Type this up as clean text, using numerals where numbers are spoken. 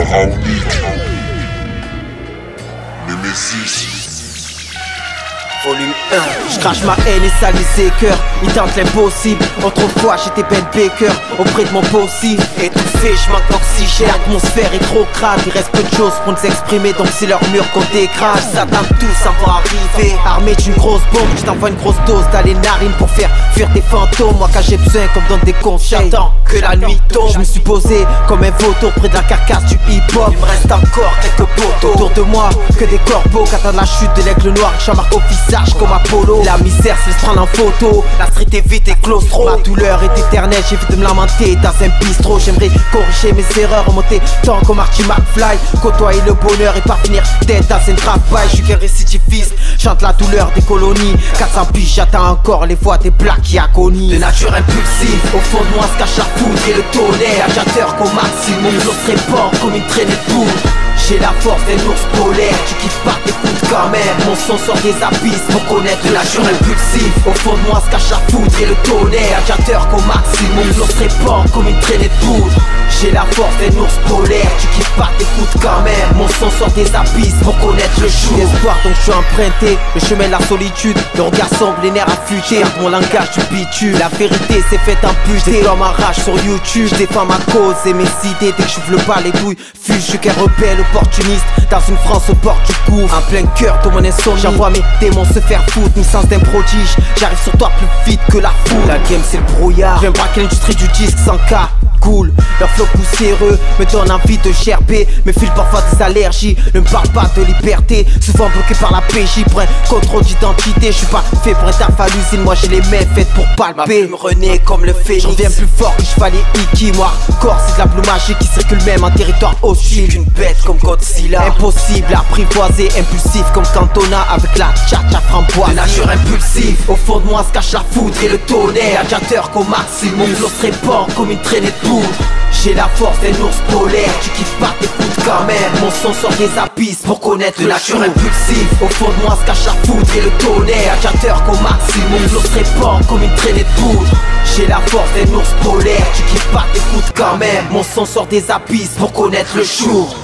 pharaonique. Nemesis. Volume 1. Je crache ma haine et salis ses cœurs. Ils tentent l'impossible. Autrefois j'étais Ben Baker auprès de mon possible. Étouffé, je manque d'oxygène. L'atmosphère est trop crade. Il reste peu de choses pour nous exprimer, donc c'est leur mur qu'on décrase. Ils s'attendent tous à voir arriver. Armé d'une grosse bombe, je t'envoie une grosse dose dans les narines pour faire fuir tes fantômes. Moi quand j'ai besoin, comme dans des conseils, j'attends que la nuit tombe. Je me suis posé comme un vautour près de la carcasse du hip-hop. Il me reste encore quelques poteaux autour de moi, que des corbeaux qui attendent la chute de l'aigle noir. J'en marque au visage comme Apollo. La misère se laisse prendre en photo. La street est vite et claustro. Ma douleur est éternelle, j'évite de me lamenter dans un bistrot. J'aimerais corriger mes erreurs, remonter tant comme Marty McFly. Côtoyer le bonheur et pas finir tête dans un travail. Je suis qu'un récidiviste, chante la douleur des colonies. 400 piges, j'attends encore les voix des plaques qui agonisent. De nature impulsive, au fond de moi se cache la foudre et le tonnerre. Radiateur qu'au maximum, l'eau se répand comme une traînée de poudre. J'ai la force d'un ours polaire, tu kiffes pas, t'écoutes quand même. Mon son sort des abysses pour connaître de nature impulsive. Au fond de moi se cache la foudre et le tonnerre. Radiateur qu'au maximum, l'eau se répand comme une traînée de poudre. J'ai la force d'un ours polaire, tu kiffes pas, t'écoutes quand même. Mon son sort des abysses pour connaître le jour. L'espoir donc je suis emprunté, le chemin de la solitude. Le regard sombre, les nerfs affûtés, mon langage du bitume. La vérité s'est faite amputer comme un rage sur YouTube. Je défends ma cause et mes idées dès que je le pas les douilles. Fuge, je suis qu'un rebelle opportuniste dans une France au bord du gouffre. En plein cœur de mon insomnie, j'envoie mes démons se faire foutre. Naissance d'un prodige, j'arrive sur toi plus vite que la foule. La game c'est le brouillard, je viens braquer l'industrie du disque sans cas. Cool, leur flow poussiéreux me donne envie de gerber. Me file parfois des allergies, ne me parle pas de liberté. Souvent bloqué par la PJ pour un contrôle d'identité. Je suis pas fait pour être à l'usine, moi j'ai les mains faites pour palper. Ma plume renaît comme le phénix, j'en viens plus fort que chevalier Iki. Moi, corps c'est de la blue magique qui circule même en territoire hostile. Qu'une bête comme Godzilla, impossible à apprivoiser. Impulsif comme Cantona avec la tcha-tcha framboise. De nature impulsive, au fond de moi se cache la foudre et le tonnerre. Radiateur qu'au maximum, l'eau se répand comme une traînée de poudre. J'ai la force d'un ours polaire, tu kiffes pas, t'écoutes quand même. Mon son sort des abysses pour connaître de nature impulsive. Au fond de moi se cache la foudre et le tonnerre. Radiateur qu'au maximum, l'eau se répand comme une traînée de poudre. J'ai la force d'un ours polaire, tu kiffes pas, t'écoutes quand même. Mon son sort des abysses pour connaître le jour.